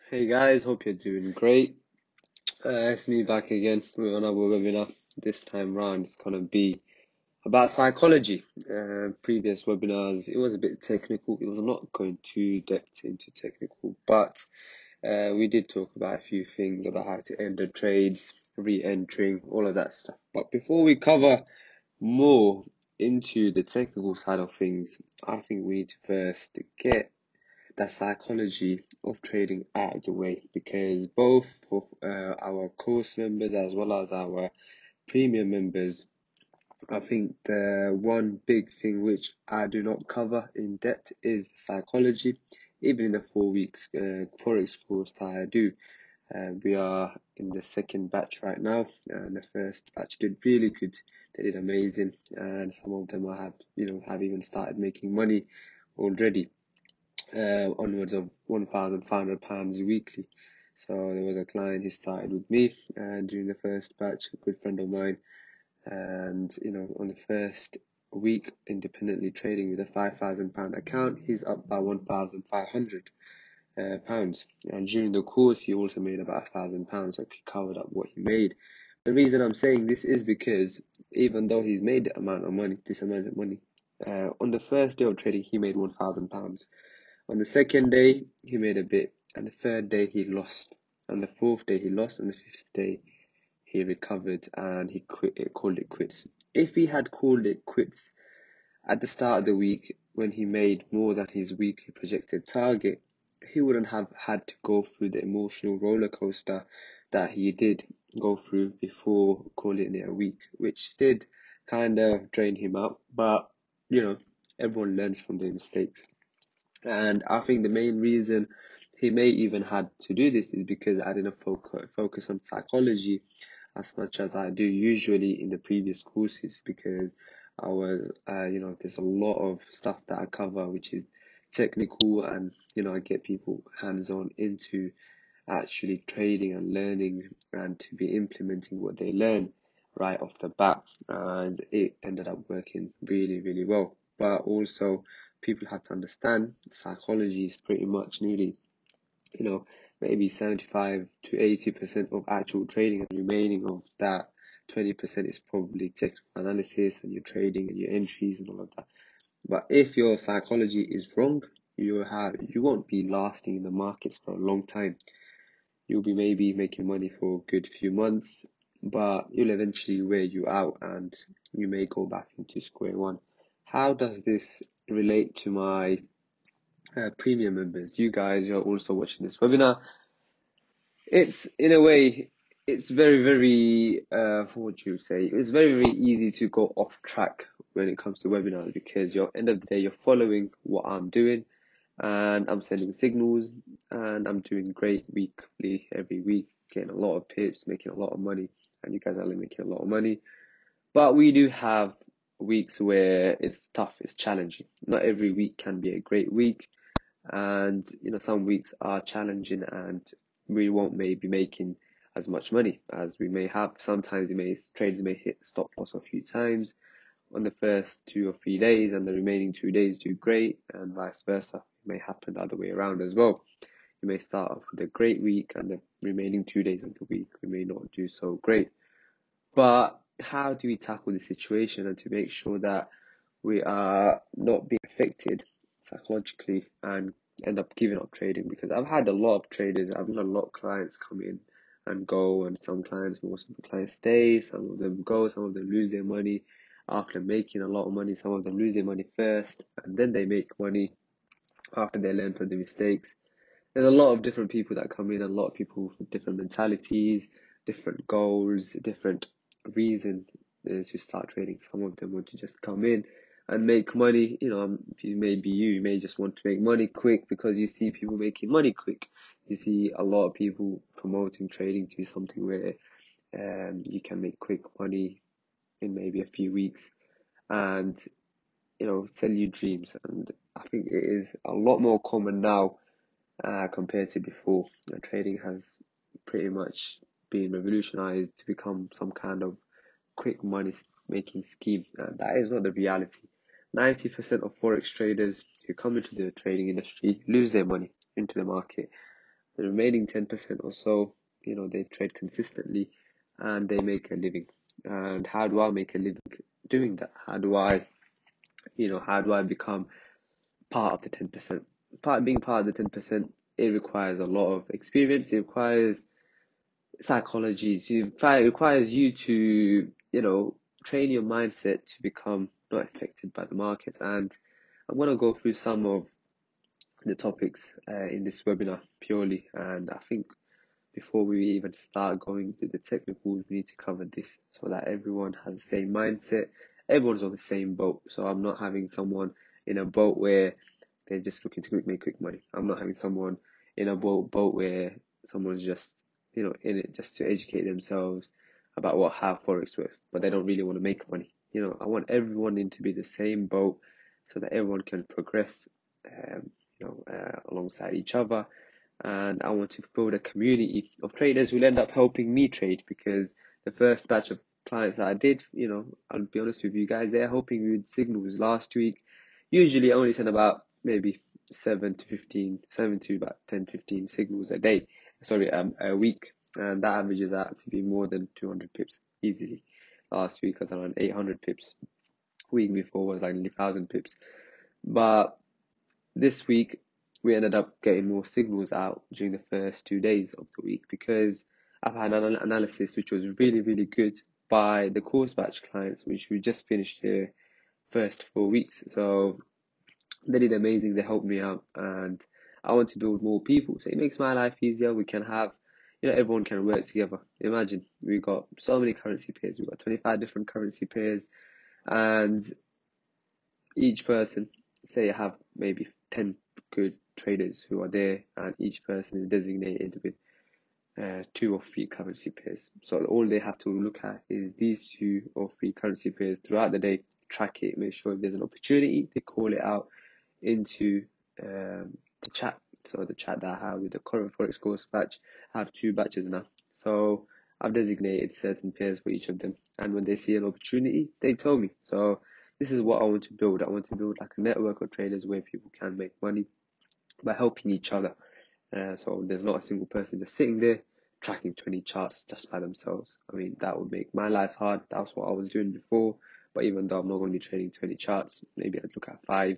Hey guys, hope you're doing great. It's me back again with another webinar. This time round, it's gonna be about psychology. Previous webinars, it was a bit technical. It was not going too depth into technical, but we did talk about a few things about how to enter trades, re-entering, all of that stuff. But before we cover more into the technical side of things, I think we need to first get the psychology of trading out of the way, because both for our course members as well as our premium members, I think the one big thing which I do not cover in depth is the psychology. Even in the 4 weeks Forex course that I do, we are in the second batch right now, and the first batch did really good. They did amazing, and some of them have even started making money already, onwards of £1,500 weekly. So there was a client who started with me during the first batch, a good friend of mine, and on the first week independently trading with a £5,000 account, he's up by £1,500. And during the course, he also made about £1,000, so he covered up what he made. The reason I'm saying this is because even though he's made this amount of money, on the first day of trading, he made £1,000. On the second day, he made a bit, and the third day he lost, and the fourth day he lost, and the fifth day he recovered and he called it quits. If he had called it quits at the start of the week when he made more than his weekly projected target, he wouldn't have had to go through the emotional roller coaster that he did go through before calling it a week, which did kind of drain him out. But everyone learns from their mistakes. And I think the main reason he may even had to do this is because I didn't focus on psychology as much as I do usually in the previous courses, because I was, there's a lot of stuff that I cover which is technical, and I get people hands-on into actually trading and learning and to be implementing what they learn right off the bat, and it ended up working really, really well. But also, people have to understand psychology is pretty much nearly, maybe 75 to 80% of actual trading, and remaining of that 20% is probably technical analysis and your trading and your entries and all of that. But if your psychology is wrong, you won't be lasting in the markets for a long time. You'll be maybe making money for a good few months, but you'll eventually wear you out and you may go back into square one. How does this relate to my premium members? You guys are also watching this webinar. It's, in a way, it's very, very, what would you say? It's very, very easy to go off track when it comes to webinars, because end of the day, you're following what I'm doing, and I'm sending signals, and I'm doing great weekly, every week, getting a lot of pips, making a lot of money, and you guys are making a lot of money. But we do have weeks where it's tough, it's challenging. Not every week can be a great week, and some weeks are challenging, and we won't maybe making as much money as we may have. Sometimes traders may hit stop loss a few times on the first 2 or 3 days, and the remaining 2 days do great, and vice versa. It may happen the other way around as well. You may start off with a great week, and the remaining 2 days of the week we may not do so great. But how do we tackle the situation and to make sure that we are not being affected psychologically and end up giving up trading? Because I've had a lot of traders, I've had a lot of clients come in and go, and most of the clients stay, some of them go, some of them lose their money after making a lot of money, some of them lose their money first and then they make money after they learn from the mistakes. There's a lot of different people that come in, a lot of people with different mentalities, different goals, different reasons to start trading. Some of them want to just come in and make money. You may just want to make money quick because you see people making money quick. You see a lot of people promoting trading to be something where you can make quick money in maybe a few weeks and sell you dreams. And I think it is a lot more common now compared to before. Trading has pretty much been revolutionized to become some kind of quick money making scheme, and that is not the reality. 90% of Forex traders who come into the trading industry lose their money into the market. The remaining 10% or so, they trade consistently and they make a living. And how do I make a living doing that? How do I become part of the 10%? Being part of the 10%, it requires a lot of experience. It requires psychology. It requires you to, train your mindset to become not affected by the markets. And I'm going to go through some of the topics in this webinar purely. And I think before we even start going to the technicals, we need to cover this so that everyone has the same mindset. Everyone's on the same boat. So I'm not having someone in a boat where they're just looking to make quick money. I'm not having someone in a boat where someone's just, in it just to educate themselves about how Forex works, but they don't really want to make money. I want everyone in to be the same boat so that everyone can progress, alongside each other. And I want to build a community of traders who will end up helping me trade, because the first batch of clients that I did, I'll be honest with you guys, they're helping me with signals last week. Usually I only send about maybe 7 to about 10, 15 signals a week. And that averages out to be more than 200 pips easily. Last week was around 800 pips. Week before was like 1,000 pips. But this week, we ended up getting more signals out during the first 2 days of the week, because I've had an analysis which was really, really good by the course batch clients, which we just finished their first 4 weeks. So they did amazing. They helped me out, and I want to build more people. So it makes my life easier. We can have, everyone can work together. Imagine we got so many currency pairs. We've got 25 different currency pairs, and each person, say you have maybe 10 good traders who are there, and each person is designated with 2 or 3 currency pairs. So all they have to look at is these 2 or 3 currency pairs throughout the day, track it, make sure if there's an opportunity, they call it out into the chat. So the chat that I have with the current Forex course batch, I have 2 batches now. So I've designated certain pairs for each of them, and when they see an opportunity, they tell me. So this is what I want to build. I want to build like a network of traders where people can make money by helping each other. So there's not a single person just sitting there tracking 20 charts just by themselves. I mean, that would make my life hard. That's what I was doing before. But even though I'm not going to be trading 20 charts, maybe I'd look at 5.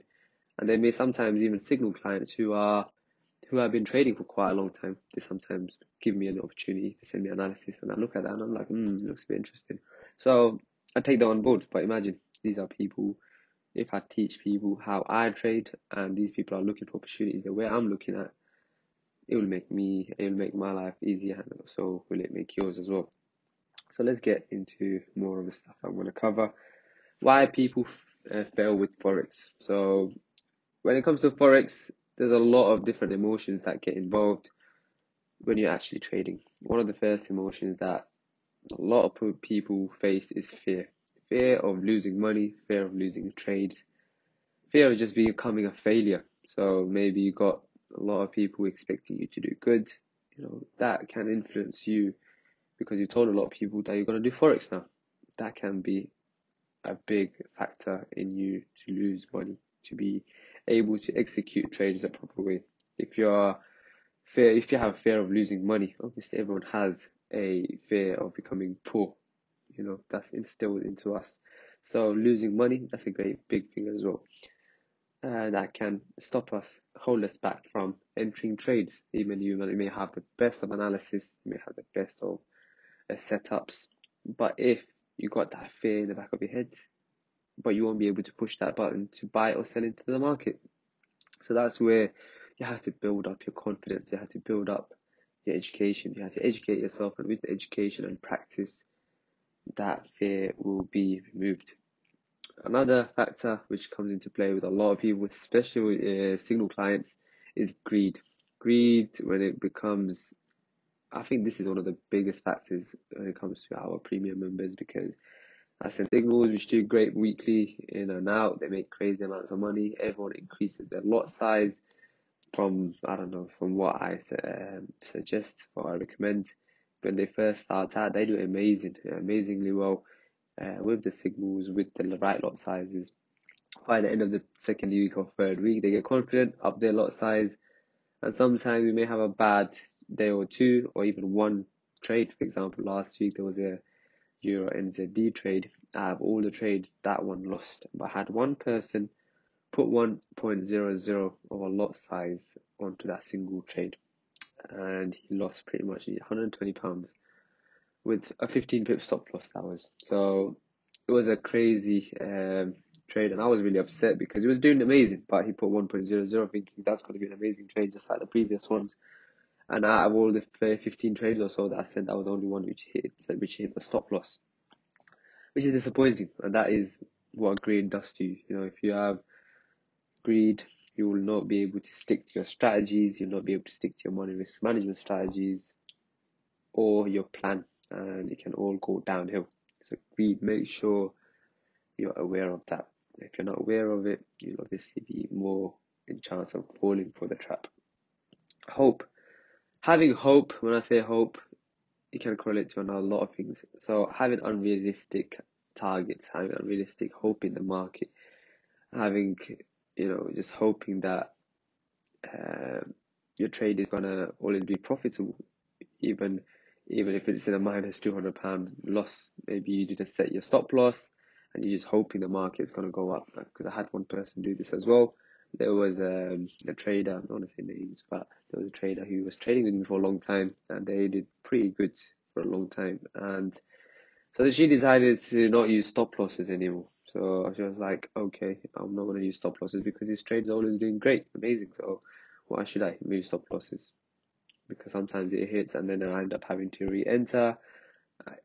And they may sometimes even signal clients who have been trading for quite a long time. They sometimes give me an opportunity to send me analysis, and I look at that and I'm like, looks a bit interesting. So I take that on board. But imagine these are people, if I teach people how I trade and these people are looking for opportunities the way I'm looking at, it will make my life easier, and so will it make yours as well. So let's get into more of the stuff I'm going to cover. Why people fail with Forex. So when it comes to Forex, there's a lot of different emotions that get involved when you're actually trading. One of the first emotions that a lot of people face is fear. Fear of losing money, fear of losing trades, fear of just becoming a failure. So maybe you got a lot of people expecting you to do good. That can influence you because you told a lot of people that you're going to do Forex now. That can be a big factor in you to lose money, to be able to execute trades the proper way. If you have fear of losing money, obviously everyone has a fear of becoming poor. That's instilled into us. So losing money, that's a great big thing as well. That can hold us back from entering trades. Even you may have the best of analysis, you may have the best of setups, but if you got that fear in the back of your head, but you won't be able to push that button to buy or sell into the market. So that's where you have to build up your confidence. You have to build up your education. You have to educate yourself, and with the education and practice, that fear will be removed. Another factor which comes into play with a lot of people, especially with signal clients, is greed. Greed, when it becomes, I think this is one of the biggest factors when it comes to our premium members, because I send signals which do great weekly, in and out. They make crazy amounts of money. Everyone increases their lot size from what I suggest or I recommend. When they first start out, they do amazingly well with the signals, with the right lot sizes. By the end of the second week or third week, they get confident, up their lot size, and sometimes we may have a bad day or two, or even one trade. For example, last week there was a Euro NZD trade. Out of all the trades, that one lost. But I had one person put 1.00 of a lot size onto that single trade, and he lost pretty much £120 with a 15 pip stop loss, that was. So it was a crazy trade, and I was really upset because he was doing amazing, but he put 1.00 thinking that's going to be an amazing trade just like the previous ones. And out of all the 15 trades or so that I sent, that was the only one which hit the stop loss, which is disappointing. And that is what greed does to you. You know, if you have greed, you will not be able to stick to your strategies, you'll not be able to stick to your money risk management strategies or your plan, and it can all go downhill. So greed, make sure you're aware of that. If you're not aware of it, you'll obviously be more in chance of falling for the trap. Hope. Having hope, when I say hope, it can correlate to a lot of things. So having unrealistic targets, having unrealistic hope in the market, having, just hoping that your trade is gonna always be profitable, even if it's in a minus £200 loss. Maybe you didn't set your stop loss, and you're just hoping the market's gonna go up. Because I had one person do this as well. There was a trader, I don't want to say names, but there was a trader who was trading with me for a long time, and they did pretty good for a long time. And so she decided to not use stop losses anymore. So she was like, okay, I'm not going to use stop losses because this trade's always doing great, amazing. So why should I use stop losses? Because sometimes it hits and then I end up having to re-enter,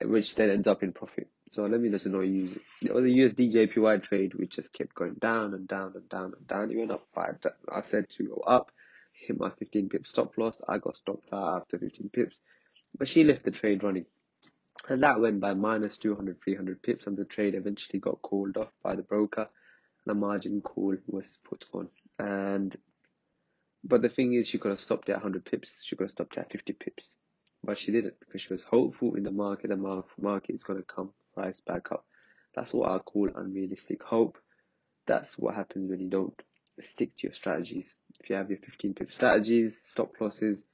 which then ends up in profit. So let me just not use it. There was a USD JPY trade which just kept going down and down and down and down. It went up I said to go up, hit my 15 pip stop loss. I got stopped out after 15 pips, but she left the trade running. And that went by minus 200, 300 pips, and the trade eventually got called off by the broker, and a margin call was put on. But the thing is, she could have stopped at 100 pips. She could have stopped at 50 pips. But she didn't, because she was hopeful in the market. The market is going to come rise back up. That's what I call unrealistic hope. That's what happens when you don't stick to your strategies. If you have your 15 pip strategies, stop losses,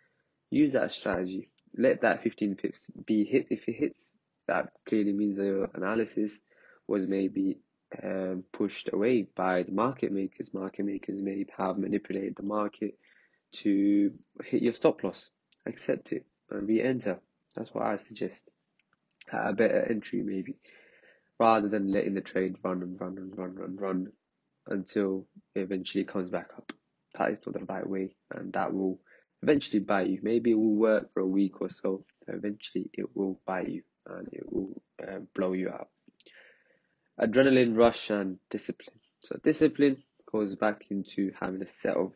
use that strategy. Let that 15 pips be hit. If it hits, that clearly means that your analysis was maybe pushed away by the market makers. Market makers may have manipulated the market to hit your stop loss. Accept it and re-enter. That's what I suggest. At a better entry maybe, rather than letting the trade run and run and run and run until it eventually comes back up. That is not the right way, and that will eventually bite you. Maybe it will work for a week or so, but eventually it will bite you and it will blow you out. Adrenaline rush and discipline. So discipline goes back into having a set of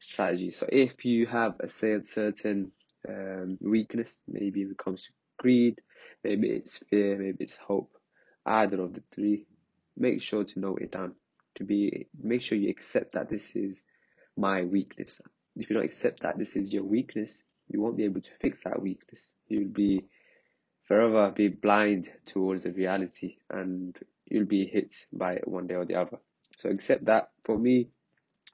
strategies. So if you have a certain weakness, maybe if it comes to greed, maybe it's fear, maybe it's hope, either of the three, make sure to note it down. Make sure you accept that this is my weakness. If you don't accept that this is your weakness, you won't be able to fix that weakness. You'll be forever be blind towards the reality, and you'll be hit by it one day or the other. So accept that. For me,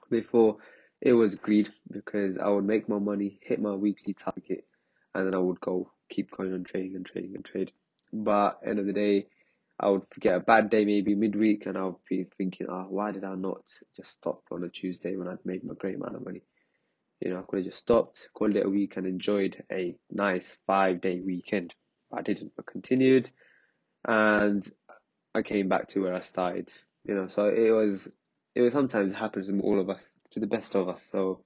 before, it was greed, because I would make my money, hit my weekly target, and then I would keep going on trading and trading and trading. But end of the day, I would get a bad day maybe midweek, and I would be thinking, why did I not just stop on a Tuesday when I'd made my great amount of money? I could have just stopped, called it a week, and enjoyed a nice 5-day weekend. I didn't. I continued, and I came back to where I started. So it was sometimes happens to all of us, to the best of us. So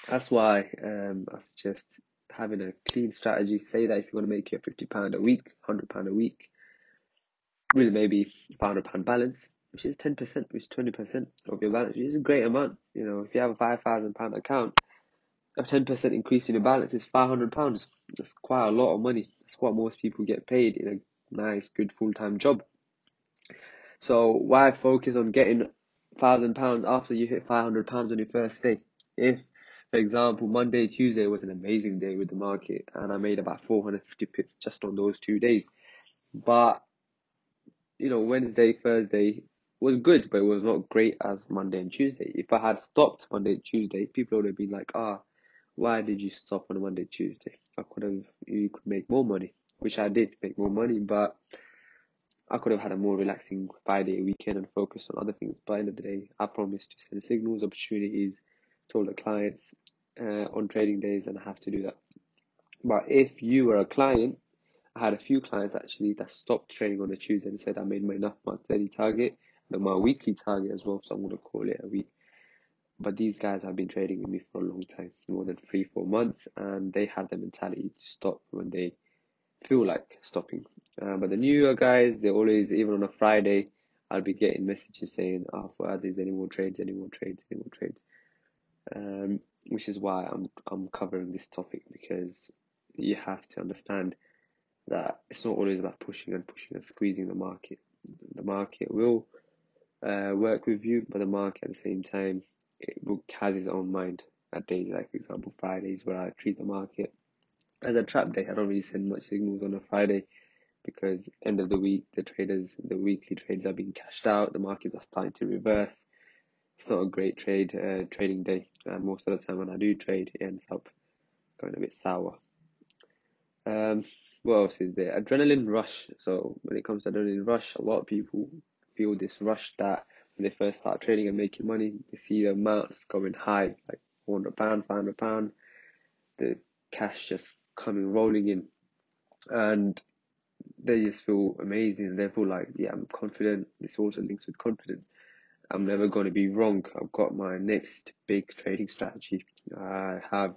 that's why I suggest having a clean strategy. Say that if you're going to make your £50 a week, £100 a week, with maybe £500 balance, which is 10%, which is 20% of your balance, which is a great amount. If you have a £5,000 account, a 10% increase in your balance is £500. That's quite a lot of money. That's what most people get paid in a nice, good full-time job. So why focus on getting £1,000 after you hit £500 on your first day? If, for example, Monday, Tuesday was an amazing day with the market, and I made about 450 pips just on those 2 days. But, Wednesday, Thursday, was good, but it was not great as Monday and Tuesday. If I had stopped Monday and Tuesday, people would have been like, why did you stop on a Monday, Tuesday? You could make more money, which I did make more money, but I could have had a more relaxing Friday weekend and focus on other things. By the end of the day, I promised to send signals, opportunities to all the clients on trading days, and I have to do that. But if you were a client, I had a few clients actually that stopped trading on a Tuesday and said I made my enough monthly target and my weekly target as well, so I'm going to call it a week. But these guys have been trading with me for a long time, more than 3-4 months, and they have the mentality to stop when they feel like stopping. But the newer guys, they always, even on a Friday, I'll be getting messages saying, Fuaadh, there's any more trades, any more trades, any more trades. Which is why I'm covering this topic, because you have to understand that it's not always about pushing and squeezing the market. The market will work with you, but the market at the same time, has its own mind. At days like, for example, Fridays, where I treat the market as a trap day. I don't really send much signals on a Friday, because end of the week, the weekly trades are being cashed out, the markets are starting to reverse. It's not a great trading day, and most of the time when I do trade, it ends up going a bit sour. What else is there? Adrenaline rush. So when it comes to adrenaline rush, a lot of people feel this rush that when they first start trading and making money, they see the amounts going high, like £400, £500, the cash just coming rolling in, and they just feel amazing. They feel like, yeah, I'm confident. This also links with confidence. I'm never going to be wrong. I've got my next big trading strategy. I have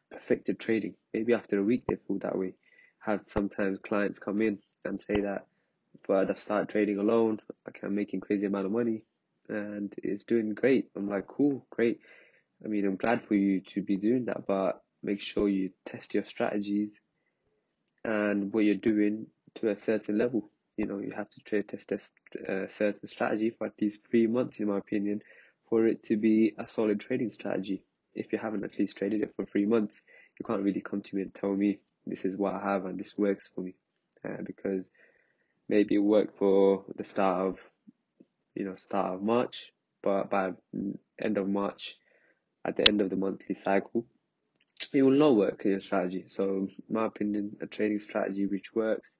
perfected trading. Maybe after a week they feel that way. Have sometimes clients come in and say that, but I've started trading alone. I'm making crazy amount of money, and it's doing great. I'm like, cool, great. I mean, I'm glad for you to be doing that, but make sure you test your strategies and what you're doing to a certain level. You have to test a certain strategy for at least 3 months, in my opinion, for it to be a solid trading strategy. If you haven't at least traded it for 3 months, you can't really come to me and tell me this is what I have and this works for me, because maybe it worked for the start of March, but by end of March, at the end of the monthly cycle, it will not work in your strategy. So, in my opinion, a trading strategy which works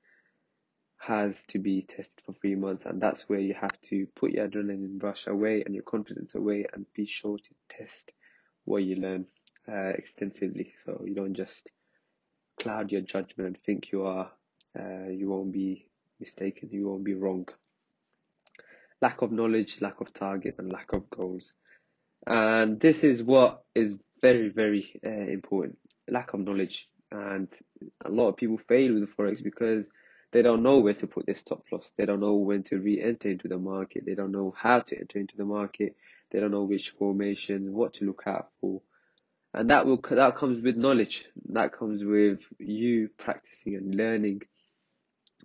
has to be tested for 3 months, and that's where you have to put your adrenaline rush away and your confidence away, and be sure to test what you learn extensively, so you don't just cloud your judgment and think you won't be mistaken, you won't be wrong. Lack of knowledge, lack of target, and lack of goals. And this is what is very, very important. Lack of knowledge. And a lot of people fail with Forex because they don't know where to put their stop loss. They don't know when to re-enter into the market. They don't know how to enter into the market. They don't know which formation, what to look out for. And that comes with knowledge. That comes with you practicing and learning.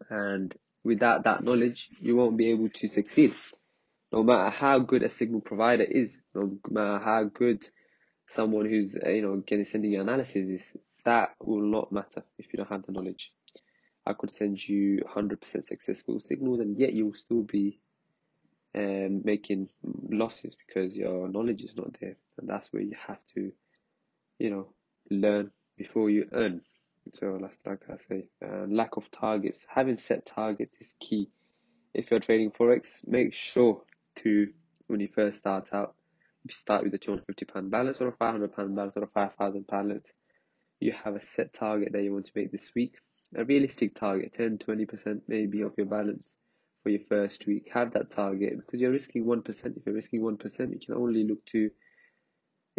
And without that knowledge, you won't be able to succeed. No matter how good a signal provider is, no matter how good someone who's sending you analysis is, that will not matter if you don't have the knowledge. I could send you 100% successful signals, and yet you'll still be making losses because your knowledge is not there. And that's where you have to, learn before you earn. So that's like I say, lack of targets. Having set targets is key. If you're trading Forex, make sure to, when you first start out, if you start with a £250 balance or a £500 balance or a £5,000 balance, you have a set target that you want to make this week. A realistic target, 10-20% maybe of your balance for your first week. Have that target, because you're risking 1%. If you're risking 1%, you can only look to,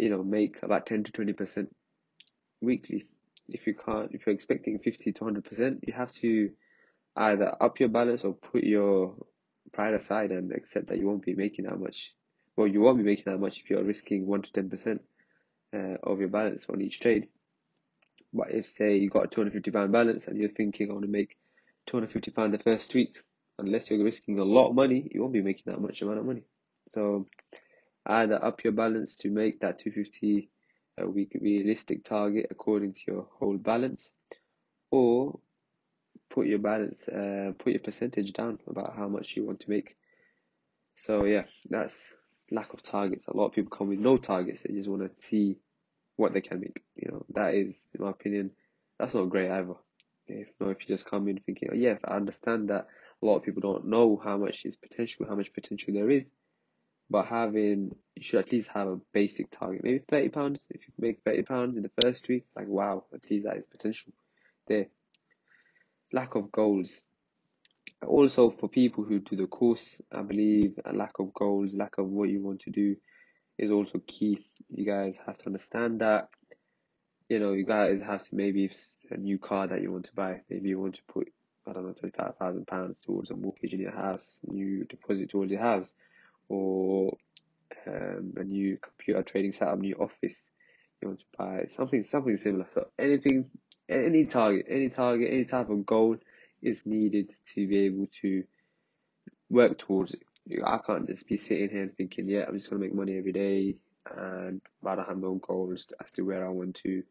make about 10-20% weekly. If you're expecting 50-100%, you have to either up your balance or put your pride aside and accept that you won't be making that much. Well, you won't be making that much if you're risking 1-10% of your balance on each trade. But if, say, you got a £250 balance and you're thinking, I want to make £250 the first week, unless you're risking a lot of money, you won't be making that much amount of money. So either up your balance to make that 250 a week realistic target according to your whole balance, or put your percentage down about how much you want to make. So yeah, that's lack of targets. A lot of people come with no targets. They just want to see what they can make. That is, in my opinion, that's not great either. If you just come in thinking, oh yeah, I understand that a lot of people don't know how much potential there is, but you should at least have a basic target. Maybe £30. If you make £30 in the first week, like wow, at least that is potential there. Lack of goals. Also, for people who do the course, I believe a lack of goals, lack of what you want to do is also key. You guys have to understand that, you guys have to, maybe if it's a new car that you want to buy, maybe you want to put, I don't know, £25,000 towards a mortgage in your house, new deposit towards your house, or a new computer trading setup, new office. You want to buy something similar. So any target, any type of goal is needed to be able to work towards it. I can't just be sitting here and thinking, yeah, I'm just gonna make money every day, and I don't have no goals as to where I want to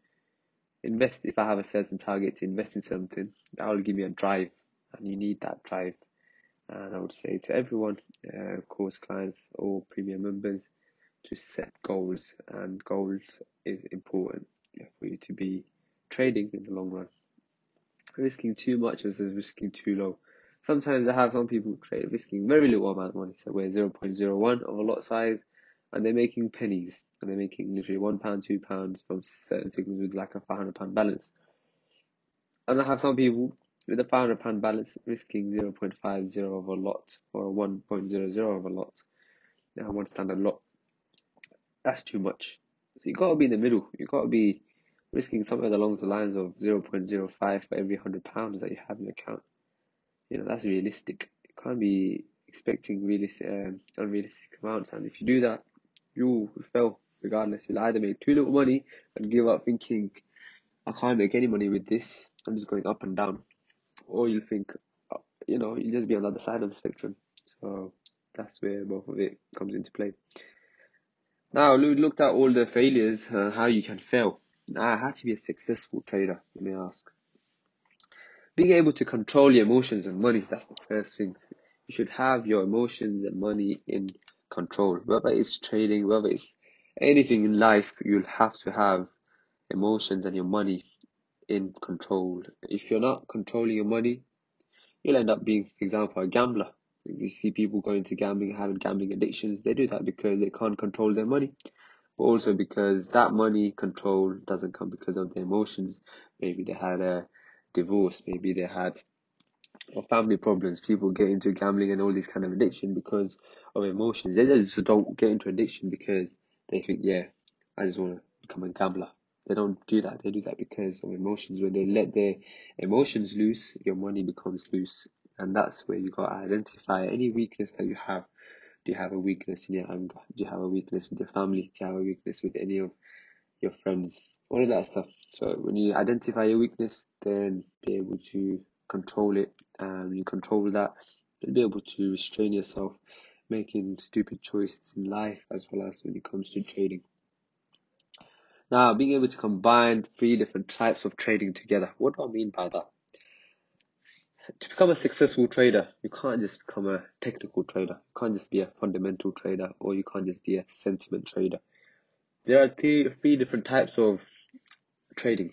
invest. If I have a certain target to invest in something, that will give me a drive, and you need that drive. And I would say to everyone, course clients or premium members, to set goals, and goals is important for you to be trading in the long run. Risking too much versus risking too low. Sometimes I have some people trade risking very little amount of money, so we're 0.01 of a lot size, and they're making pennies, and they're making literally £1, £2 from certain signals with like a £500 balance. And I have some people with a £500 balance risking 0.50 of a lot, or 1.00 of a lot, and one standard lot. That's too much. So you got to be in the middle. You got to be risking somewhere along the lines of 0.05 for every £100 that you have in your account. That's realistic. You can't be expecting unrealistic amounts, and if you do that, you will fail regardless. You'll either make too little money and give up thinking, I can't make any money with this, I'm just going up and down, or you'll think, you'll just be on the other side of the spectrum. So that's where both of it comes into play. Now, we looked at all the failures and how you can fail. Now, how to be a successful trader, let me ask. Being able to control your emotions and money, that's the first thing. You should have your emotions and money in control. Whether it's trading, whether it's anything in life, you'll have to have emotions and your money in control. If you're not controlling your money, you'll end up being, for example, a gambler. You see people going to gambling, having gambling addictions. They do that because they can't control their money, but also because that money control doesn't come because of their emotions. Maybe they had a divorce, maybe they had family problems. People get into gambling and all these kind of addiction because of emotions. They just don't get into addiction because they think, yeah, I just want to become a gambler. They don't do that. They do that because of emotions. When they let their emotions loose, your money becomes loose. And that's where you got to identify any weakness that you have. Do you have a weakness in your anger? Do you have a weakness with your family? Do you have a weakness with any of your friends? All of that stuff. So when you identify your weakness, then be able to control it. You control that, you'll be able to restrain yourself making stupid choices in life, as well as when it comes to trading. Now, being able to combine 3 different types of trading together. What do I mean by that? To become a successful trader, you can't just become a technical trader. You can't just be a fundamental trader, or you can't just be a sentiment trader. There are 3 different types of trading.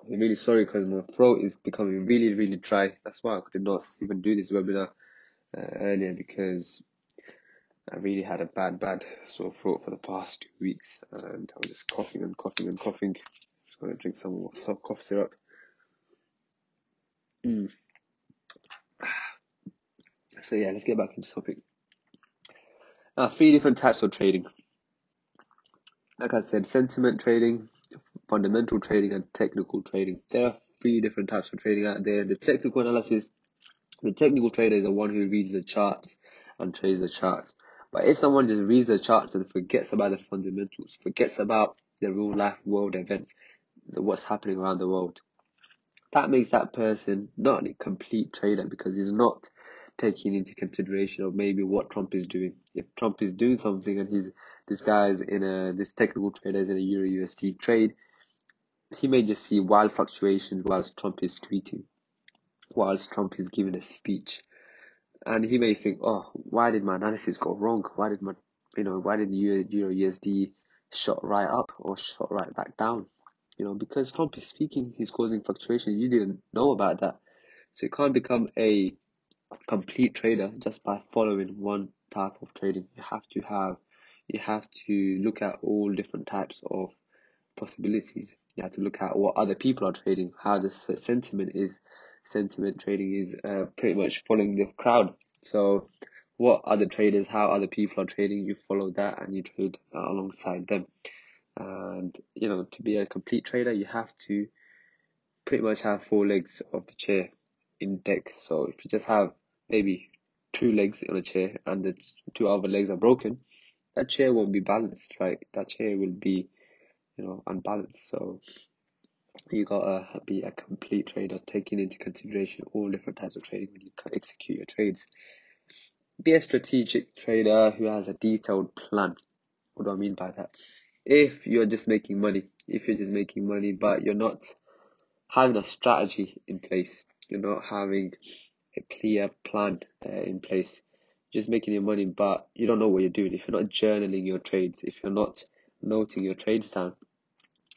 I'm really sorry because my throat is becoming really, really dry. That's why I could not even do this webinar earlier, because I really had a bad sore throat for the past 2 weeks, and I was just coughing and coughing and coughing. Just going to drink some more cough syrup. So yeah, let's get back into the topic. Now, 3 different types of trading. Like I said, sentiment trading, fundamental trading, and technical trading. There are 3 different types of trading out there. The technical analysis, the technical trader is the one who reads the charts and trades the charts. But if someone just reads the charts and forgets about the fundamentals, forgets about the real life world events, what's happening around the world, that makes that person not a complete trader, because he's not taking into consideration of maybe what Trump is doing. If Trump is doing something and this technical trader is in a Euro USD trade, he may just see wild fluctuations whilst Trump is tweeting, whilst Trump is giving a speech. And he may think, oh, why did my analysis go wrong? Why did Euro USD shot right up or shot right back down? Because Trump is speaking, he's causing fluctuation. You didn't know about that. So you can't become a complete trader just by following one type of trading. You have to look at all different types of possibilities. You have to look at what other people are trading, how the sentiment is. Sentiment trading is pretty much following the crowd. So what other traders, how other people are trading, you follow that and you trade alongside them. And to be a complete trader, you have to pretty much have four legs of the chair in deck. So if you just have maybe two legs on a chair and the two other legs are broken, that chair won't be balanced, right? That chair will be, unbalanced. So you gotta be a complete trader, taking into consideration all different types of trading when you execute your trades. Be a strategic trader who has a detailed plan. What do I mean by that? If you're just making money, but you're not having a strategy in place, you're not having a clear plan in place, just making your money, but you don't know what you're doing. If you're not journaling your trades, if you're not noting your trades down,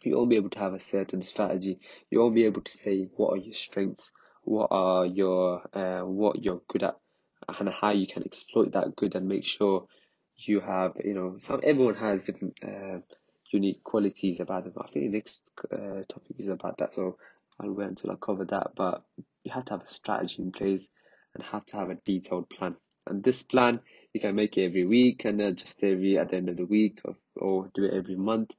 you won't be able to have a certain strategy. You won't be able to say what are your strengths, what you're good at, and how you can exploit that good and make sure you have, everyone has different unique qualities about them. I think the next topic is about that, so I'll wait until I cover that. But you have to have a strategy in place and have to have a detailed plan. And this plan, you can make it every week and just at the end of the week, or do it every month.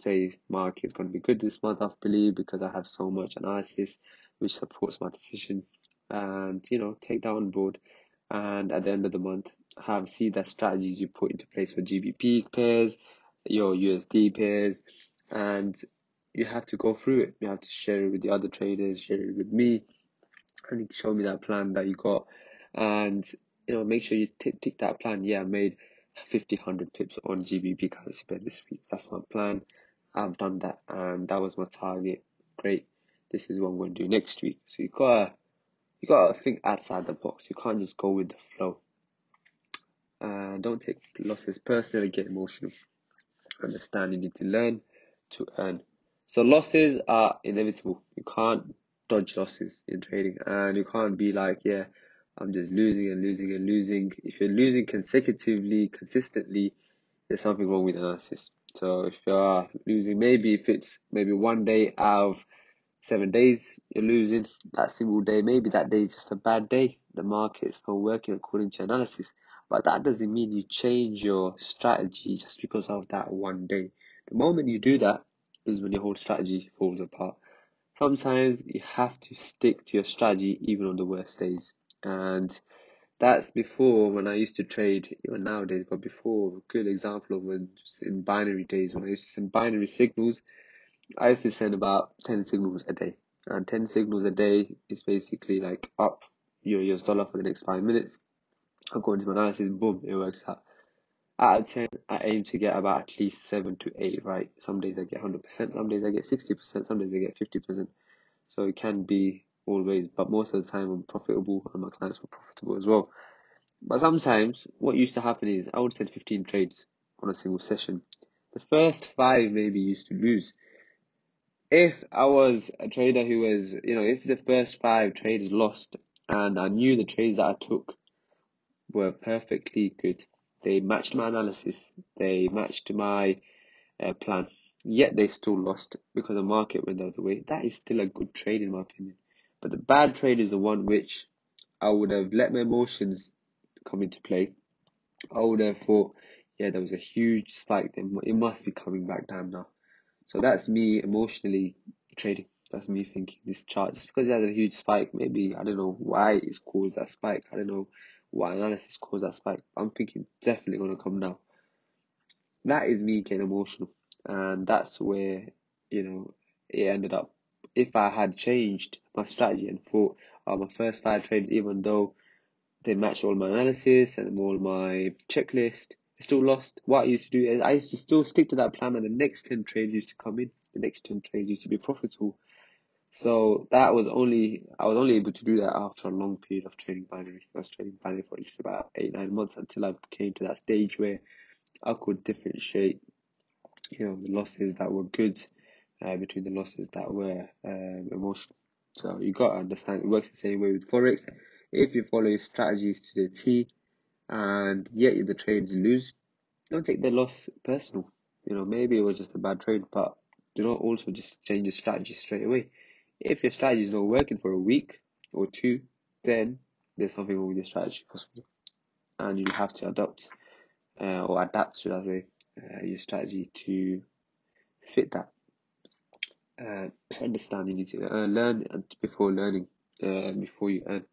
Say market is going to be good this month, I believe, because I have so much analysis which supports my decision, and take that on board. And at the end of the month, see the strategies you put into place for GBP pairs, your USD pairs, and you have to go through it. You have to share it with the other traders, share it with me, and show me that plan that you got, and make sure you tick that plan. Yeah, I made 50, 100 pips on GBP currency pair this week. That's my plan. I've done that, and that was my target. Great. This is what I'm going to do next week. So you gotta think outside the box. You can't just go with the flow. Don't take losses personally. Get emotional. Understand you need to learn to earn. So losses are inevitable. You can't dodge losses in trading, and you can't be like, yeah, I'm just losing and losing and losing. If you're losing consistently, there's something wrong with analysis. So if you're losing, if it's one day out of 7 days you're losing, that single day, maybe that day is just a bad day. The market's not working according to analysis. But that doesn't mean you change your strategy just because of that one day. The moment you do that is when your whole strategy falls apart. Sometimes you have to stick to your strategy even on the worst days. And that's before, when I used to trade, even nowadays, but before, a good example of when just in binary days, when I used to send binary signals, I used to send about 10 signals a day. And 10 signals a day is basically like up your US dollar for the next 5 minutes. According to my analysis, boom, it works out. Out of 10, I aim to get about at least 7 to 8 right. Some days I get 100%, some days I get 60%, some days I get 50%. So it can be always, but most of the time I'm profitable and my clients were profitable as well. But sometimes what used to happen is I would send 15 trades on a single session. The first 5 maybe used to lose. If I was a trader who was, if the first 5 trades lost and I knew the trades that I took were perfectly good, they matched my analysis, they matched my plan, yet they still lost because the market went the other way, that is still a good trade in my opinion. But the bad trade is the one which I would have let my emotions come into play. I would have thought, yeah, there was a huge spike, it must be coming back down now. So that's me emotionally trading. That's me thinking this chart, just because it has a huge spike, maybe, I don't know why it's caused that spike. I don't know what analysis caused that spike. I'm thinking definitely going to come down. That is me getting emotional. And that's where, it ended up. If I had changed my strategy and thought, my first 5 trades, even though they matched all my analysis and all my checklist, I still lost. What I used to do is I used to still stick to that plan, and the next 10 trades used to come in. The next 10 trades used to be profitable. So I was only able to do that after a long period of trading binary. I was trading binary for literally about 8-9 months until I came to that stage where I could differentiate, the losses that were good between the losses that were emotional. So you got to understand it works the same way with Forex. If you follow your strategies to the T and yet the trades lose, don't take the loss personal. Maybe it was just a bad trade, but do not also just change your strategy straight away. If your strategy is not working for a week or two, then there's something wrong with your strategy possibly, and you have to adapt, should I say, your strategy to fit that. Understand you need to learn before learning, before you earn.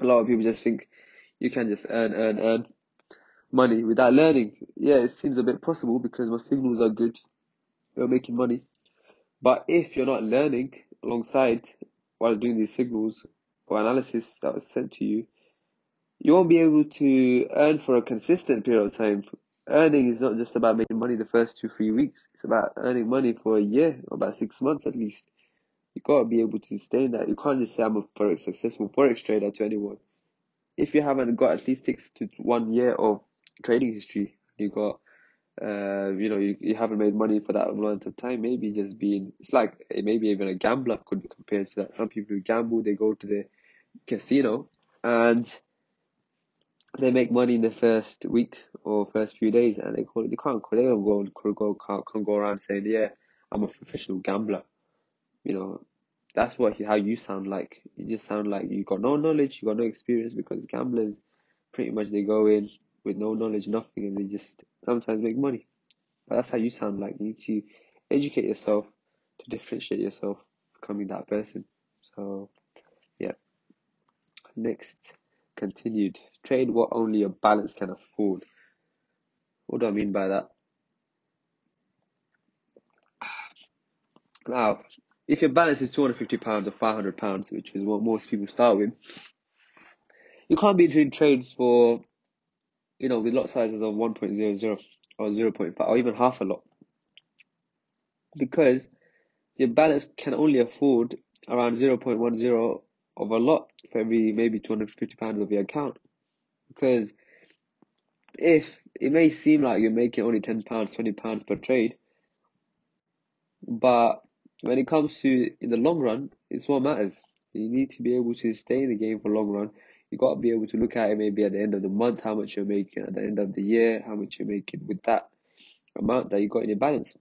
A lot of people just think you can just earn money without learning. Yeah, it seems a bit possible because my signals are good. You're making money. But if you're not learning alongside while doing these signals or analysis that was sent to you, you won't be able to earn for a consistent period of time. Earning is not just about making money the first 2-3 weeks. It's about earning money for a year, or about 6 months at least. You gotta be able to stay in that. You can't just say I'm a successful Forex trader to anyone. If you haven't got at least 6 to 1 year of trading history, you haven't made money for that amount of time. Maybe just it's like maybe even a gambler could be compared to that. Some people who gamble, they go to the casino and they make money in the first week or first few days, and they can't go around saying, yeah, I'm a professional gambler. That's how you sound like. You just sound like you got no knowledge, you got no experience, because gamblers pretty much they go in with no knowledge, nothing, and they just sometimes make money. But that's how you sound like. You need to educate yourself to differentiate yourself, becoming that person. So, yeah. Next, continued. Trade what only your balance can afford. What do I mean by that? Now, if your balance is £250 or £500, which is what most people start with, you can't be doing trades for, with lot sizes of 1.00 or 0.5 or even half a lot, because your balance can only afford around 0.10 of a lot for every maybe £250 of your account. Because if it may seem like you're making only £10, £20 per trade, but when it comes to in the long run, it's what matters. You need to be able to stay in the game for long run. You got to be able to look at it maybe at the end of the month, how much you're making, at the end of the year, how much you're making with that amount that you got in your balance.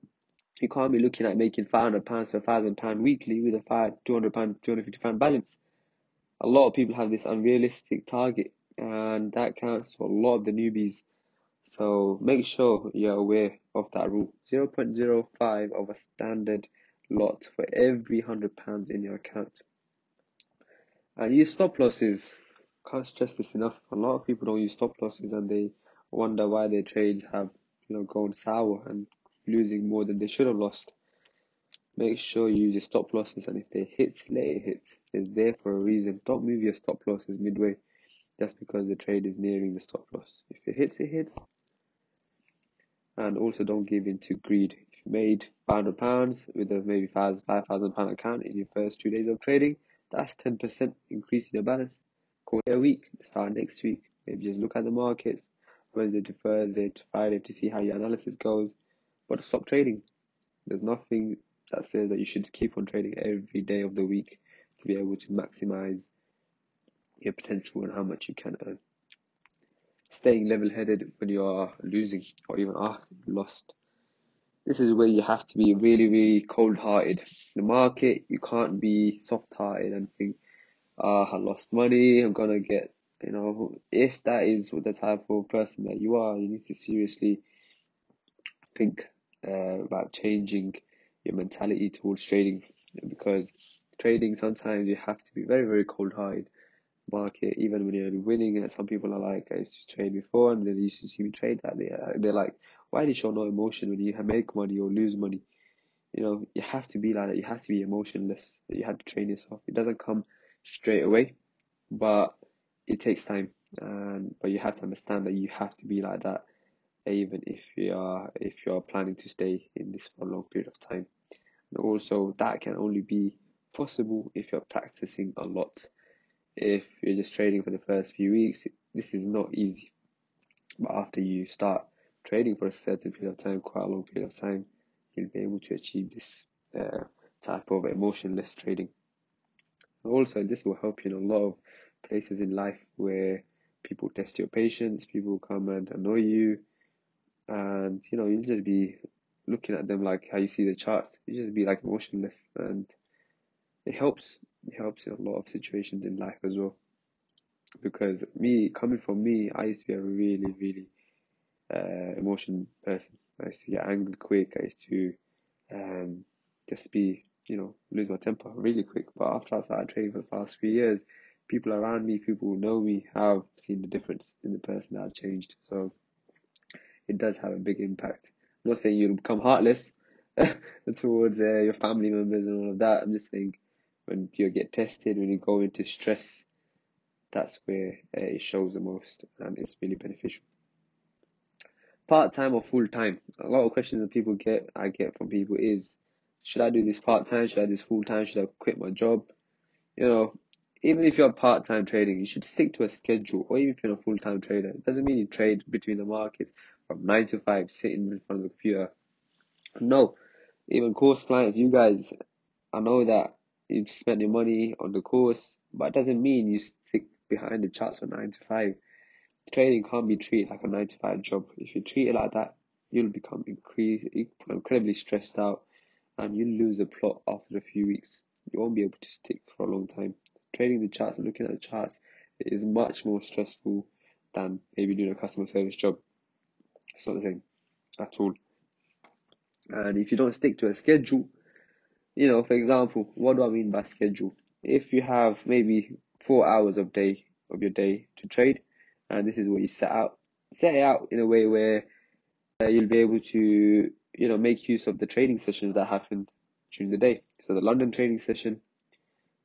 You can't be looking at making £500 to £1,000 weekly with a £200, £250 balance. A lot of people have this unrealistic target, and that counts for a lot of the newbies. So make sure you're aware of that rule. 0.05 of a standard lot for every £100 in your account. And use stop losses. Can't stress this enough. A lot of people don't use stop losses, and they wonder why their trades have, gone sour and losing more than they should have lost. Make sure you use your stop losses, and if they hit, let it hit. It's there for a reason. Don't move your stop losses midway just because the trade is nearing the stop loss. If it hits, it hits. And also don't give in to greed. If you made £500 with a maybe £5,000 account in your first 2 days of trading, that's 10% increase in your balance. Call it a week, start next week. Maybe just look at the markets Wednesday to Thursday to Friday to see how your analysis goes. But stop trading. There's nothing that says that you should keep on trading every day of the week to be able to maximize your potential and how much you can earn. Staying level-headed when you are losing or even after you've lost. This is where you have to be really, really cold-hearted. The market, you can't be soft-hearted and think, I lost money, I'm gonna get, if that is the type of person that you are, you need to seriously think about changing your mentality towards trading, because trading, sometimes you have to be very, very cold-hearted. Market, even when you're winning, and some people are like, I used to trade before, and then they used to see me trade that. They're like, why do you show no emotion when you make money or lose money? You have to be like that. You have to be emotionless. You have to train yourself. It doesn't come straight away, but it takes time. But you have to understand that you have to be like that, even if you're planning to stay in this for a long period of time. And also, that can only be possible if you're practicing a lot. If you're just trading for the first few weeks, this is not easy. But after you start trading for a certain period of time, quite a long period of time, you'll be able to achieve this type of emotionless trading. Also, this will help you in a lot of places in life where people test your patience, people come and annoy you, and you'll just be looking at them like how you see the charts. You just be like emotionless, and it helps. It helps in a lot of situations in life as well. Because coming from me, I used to be a really, really emotion person. I used to get angry quick. I used to just be, lose my temper really quick. But after I started trading for the past few years, people around me, people who know me, have seen the difference in the person that I've changed. So it does have a big impact. I'm not saying you'll become heartless towards your family members and all of that. I'm just saying when you get tested, when you go into stress, that's where it shows the most, and it's really beneficial. Part-time or full-time? A lot of questions that I get from people is, should I do this part-time? Should I do this full-time? Should I quit my job? Even if you're part-time trading, you should stick to a schedule, or even if you're a full-time trader. It doesn't mean you trade between the markets from 9 to 5, sitting in front of the computer. No, even course clients, you guys, I know that you've spent your money on the course, but it doesn't mean you stick behind the charts from 9 to 5. Trading can't be treated like a 9 to 5 job. If you treat it like that, you'll become incredibly stressed out, and you'll lose the plot after a few weeks. You won't be able to stick for a long time. Trading the charts and looking at the charts is much more stressful than maybe doing a customer service job. It's not the same at all. And if you don't stick to a schedule, for example, what do I mean by schedule? If you have maybe 4 hours of your day to trade, and this is what you set it out in a way where you'll be able to, make use of the trading sessions that happen during the day. So the London trading session,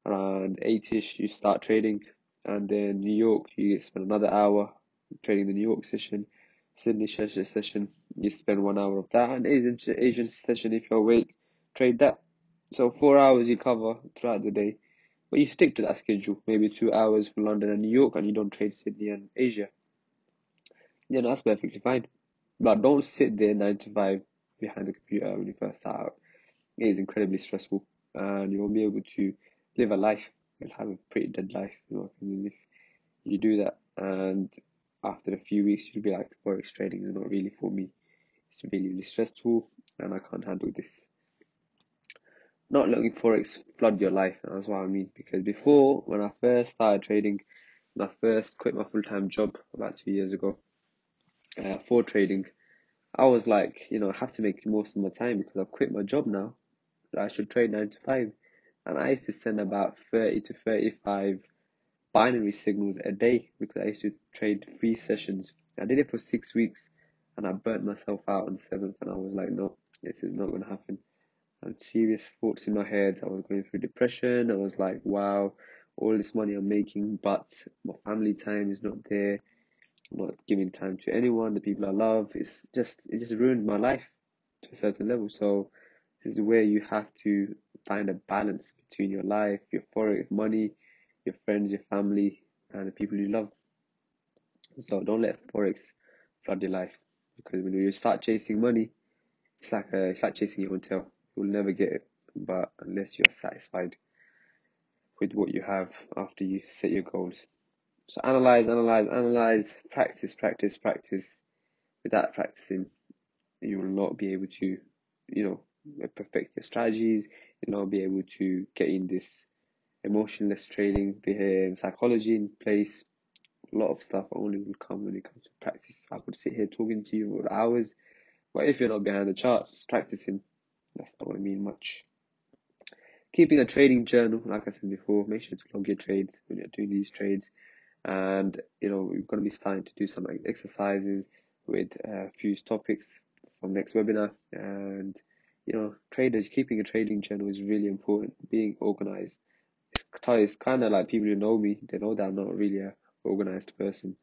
around 8ish, you start trading, and then New York, you spend another hour trading the New York session. Sydney session, you spend 1 hour of that, and Asian session, if you're awake, trade that. So 4 hours you cover throughout the day, but you stick to that schedule. Maybe 2 hours for London and New York, and you don't trade Sydney and Asia. That's perfectly fine. But don't sit there 9 to 5 behind the computer when you first start out. It is incredibly stressful, and you won't be able to live a life. You'll have a pretty dead life, if you do that. And after a few weeks, you'll be like, Forex trading is not really for me. It's really, really stressful, and I can't handle this. Not letting Forex flood your life, and that's what I mean. Because before, when I first started trading, when I first quit my full-time job about 2 years ago for trading, I was like, I have to make the most of my time because I've quit my job now. I should trade 9 to 5. And I used to send about 30 to 35 binary signals a day because I used to trade 3 sessions. I did it for 6 weeks, and I burnt myself out on the 7th, and I was like, no, this is not going to happen. And serious thoughts in my head. I was going through depression. I was like, wow, all this money I'm making, but my family time is not there. I'm not giving time to anyone, the people I love. It just ruined my life to a certain level. So this is where you have to find a balance between your life, your forex money, your friends, your family, and the people you love. So don't let Forex flood your life, because when you start chasing money, it's like chasing your own tail. You'll never get it, but unless you're satisfied with what you have after you set your goals. So analyze, practice. Without practicing, you will not be able to, perfect your strategies. You'll not be able to get in this emotionless trading psychology in place. A lot of stuff only will come when it comes to practice. I could sit here talking to you for hours, but if you're not behind the charts practicing, that's not going to mean much. Keeping a trading journal, like I said before, make sure to log your trades when you're doing these trades. And we're going to be starting to do some exercises with a few topics from next webinar. And traders, keeping a trading journal is really important. Being organized. It's kind of like people who know me, they know that I'm not really a organized person.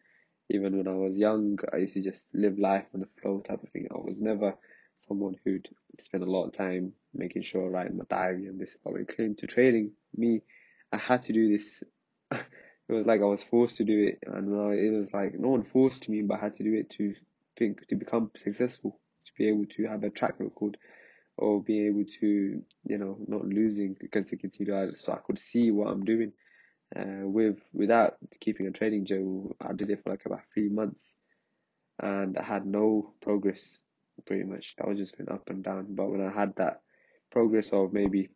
Even when I was young, I used to just live life on the flow type of thing. I was never someone who'd spend a lot of time making sure I write my diary and this. But when it came to trading, I had to do this. It was like I was forced to do it, and it was like no one forced me, but I had to do it to become successful, to be able to have a track record, or be able to, not losing consecutively, so I could see what I'm doing. Without keeping a trading journal, I did it for like about 3 months, and I had no progress pretty much. I was just going up and down. But when I had that progress of maybe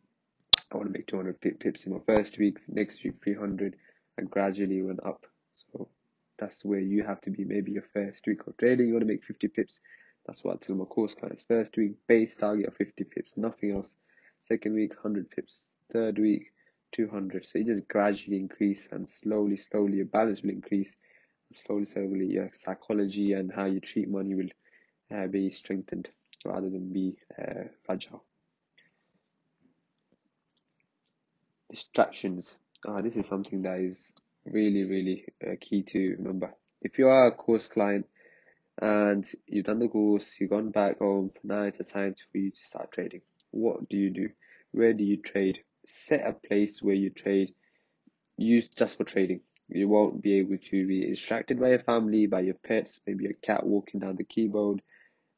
I want to make 200 pips in my first week, next week 300, and gradually went up. So that's where you have to be. Maybe your first week of trading, you want to make 50 pips. That's what I tell my course clients. First week, base target of 50 pips, nothing else. Second week, 100 pips. Third week, 200. So you just gradually increase, and slowly, your balance will increase. Slowly, your psychology and how you treat money will be strengthened rather than be fragile. Distractions. This is something that is really key to remember. If you are a course client and you've done the course, you've gone back home, now it's the time for you to start trading. What do you do? Where do you trade? Set a place where you trade, used just for trading. You won't be able to be distracted by your family, by your pets, maybe your cat walking down the keyboard,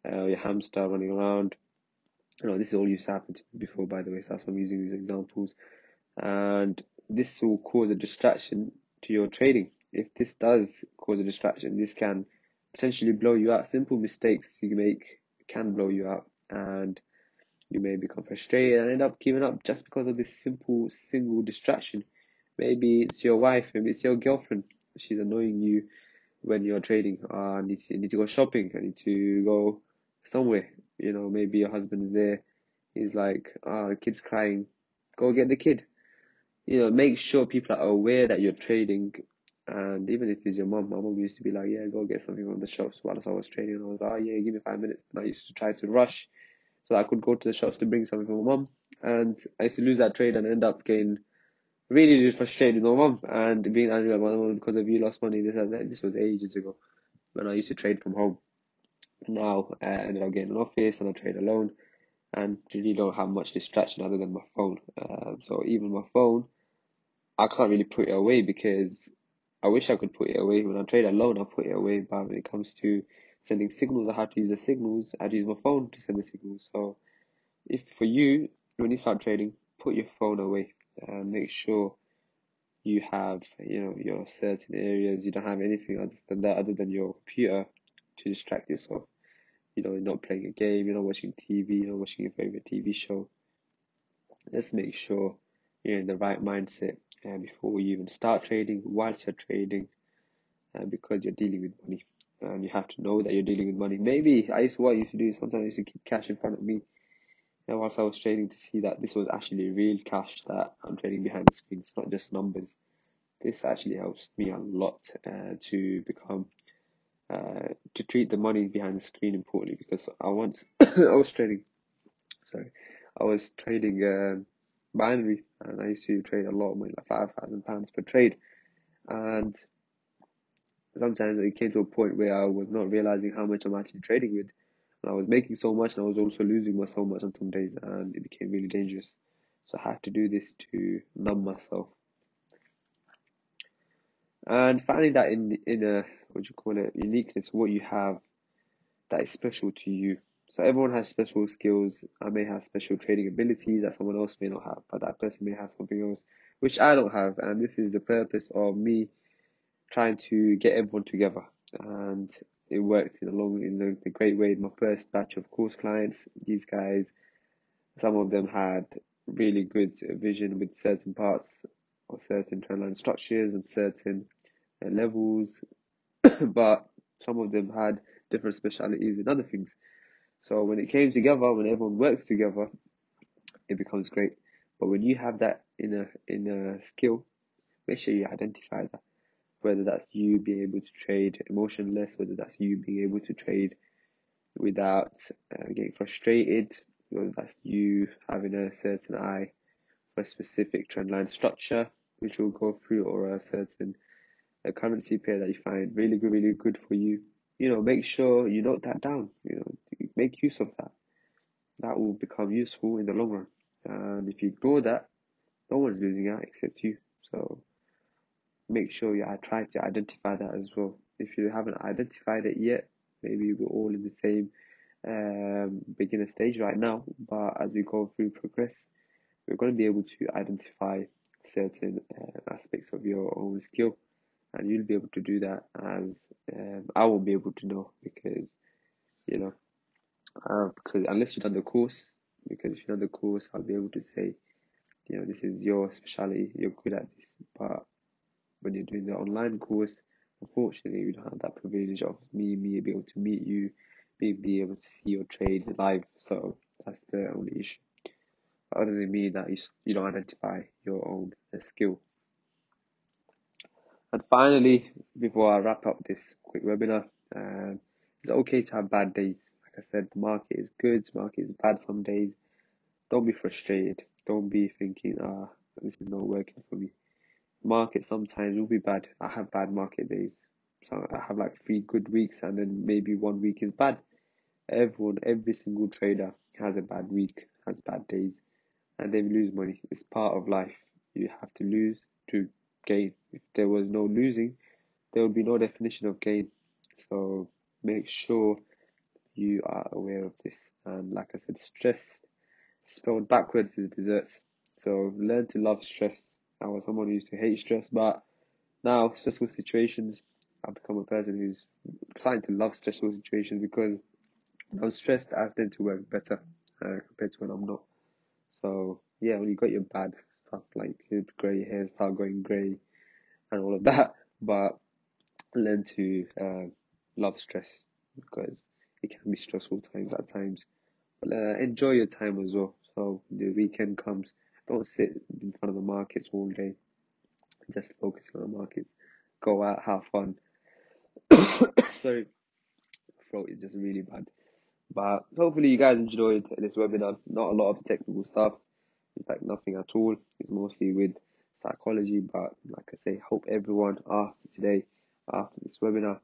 your hamster running around. This is all used to happen to me before, by the way, so that's why I'm using these examples. And this will cause a distraction to your trading. If this does cause a distraction, this can potentially blow you out. Simple mistakes you make can blow you out, and you may become frustrated and end up giving up just because of this single distraction. Maybe it's your wife, maybe it's your girlfriend. She's annoying you when you're trading. I need to go shopping. I need to go somewhere. Maybe your husband's there. He's like, the kid's crying. Go get the kid. Make sure people are aware that you're trading. And even if it's your mom, my mom used to be like, yeah, go get something from the shops while I was trading. And I was like, oh yeah, give me 5 minutes. And I used to try to rush so I could go to the shops to bring something for my mom. And I used to lose that trade and end up getting really frustrated with my mom and being angry at my mom because of you lost money. This was ages ago when I used to trade from home. Now I ended up getting an office and I trade alone and really don't have much distraction other than my phone. So even my phone, I can't really put it away because I wish I could put it away. When I trade alone, I put it away. But when it comes to sending signals, I have to use the signals. I have to use my phone to send the signals. So if for you, when you start trading, put your phone away and make sure you have, your certain areas. You don't have anything other than that, other than your computer to distract yourself. You're not playing a game, you're not watching TV, you're not watching your favorite TV show. Let's make sure you're in the right mindset before you even start trading, whilst you're trading, because you're dealing with money. And you have to know that you're dealing with money. Maybe what I used to do is sometimes I used to keep cash in front of me whilst I was trading to see that this was actually real cash that I'm trading behind the screen. It's not just numbers. This actually helps me a lot to become to treat the money behind the screen importantly, because I was trading binary, and I used to trade a lot of money, like £5,000 per trade, and sometimes it came to a point where I was not realizing how much I'm actually trading with, and I was making so much and I was also losing so much on some days, and it became really dangerous. So I had to do this to numb myself. And finding that in a uniqueness, what you have that is special to you. So everyone has special skills. I may have special trading abilities that someone else may not have, but that person may have something else which I don't have. And this is the purpose of me trying to get everyone together. And it worked in a great way. My first batch of course clients, these guys, some of them had really good vision with certain parts or certain trendline structures and certain levels, but some of them had different specialities in other things. So when it came together, when everyone works together, it becomes great. But when you have that in a skill, make sure you identify that. Whether that's you being able to trade emotionless, whether that's you being able to trade without getting frustrated, whether that's you having a certain eye for a specific trendline structure, which we'll go through, or a certain currency pair that you find really good for you. Make sure you note that down. Make use of that. that will become useful in the long run. And if you ignore that, no one's losing out except you. So make sure you try to identify that as well. If you haven't identified it yet, maybe we're all in the same beginner stage right now, but as we go through progress, we're going to be able to identify certain aspects of your own skill, and you'll be able to do that as I won't be able to know, because you know because unless you've done the course, because if you've done the course, I'll be able to say, this is your specialty, you're good at this. But when you're doing the online course, unfortunately, we don't have that privilege of me being able to meet you, me be able to see your trades live. So that's the only issue. That doesn't mean that you don't identify your own skill. And finally, before I wrap up this quick webinar, it's okay to have bad days. Like I said, the market is good, the market is bad some days. Don't be frustrated. Don't be thinking, this is not working for me. Market sometimes will be bad. I have bad market days. So I have like 3 good weeks, and then maybe 1 week is bad. Every single trader has a bad week, has bad days, and they lose money. It's part of life. You have to lose to gain. If there was no losing, there would be no definition of gain. So make sure you are aware of this. And like I said, stress spelled backwards is desserts. So learn to love stress. I was someone who used to hate stress, but now stressful situations, I've become a person who's starting to love stressful situations, because when I'm stressed, I tend to work better compared to when I'm not. So yeah, when you got your bad stuff like your grey hair start going grey and all of that, but learn to love stress, because it can be stressful times at times. But enjoy your time as well. So the weekend comes, don't sit in front of the markets all day, just focusing on the markets. Go out, have fun. Sorry, throat is just really bad. But hopefully you guys enjoyed this webinar. Not a lot of technical stuff. In fact, nothing at all. It's mostly with psychology. But like I say, hope everyone after this webinar,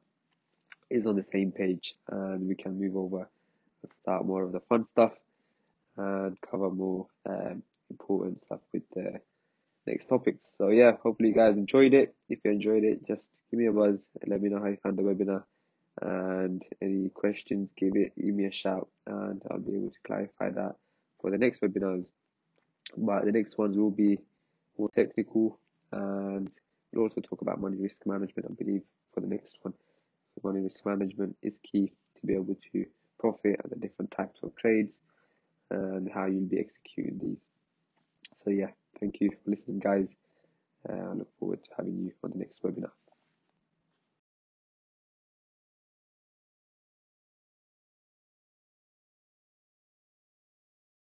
is on the same page, and we can move over and start more of the fun stuff and cover more important stuff with the next topics. So yeah, hopefully you guys enjoyed it. If you enjoyed it, just give me a buzz and let me know how you found the webinar. And any questions, give me a shout, and I'll be able to clarify that for the next webinars. But the next ones will be more technical, and we'll also talk about money risk management, I believe, for the next one. Money risk management is key to be able to profit at the different types of trades and how you'll be executing these. So yeah, thank you for listening, guys. I look forward to having you on the next webinar.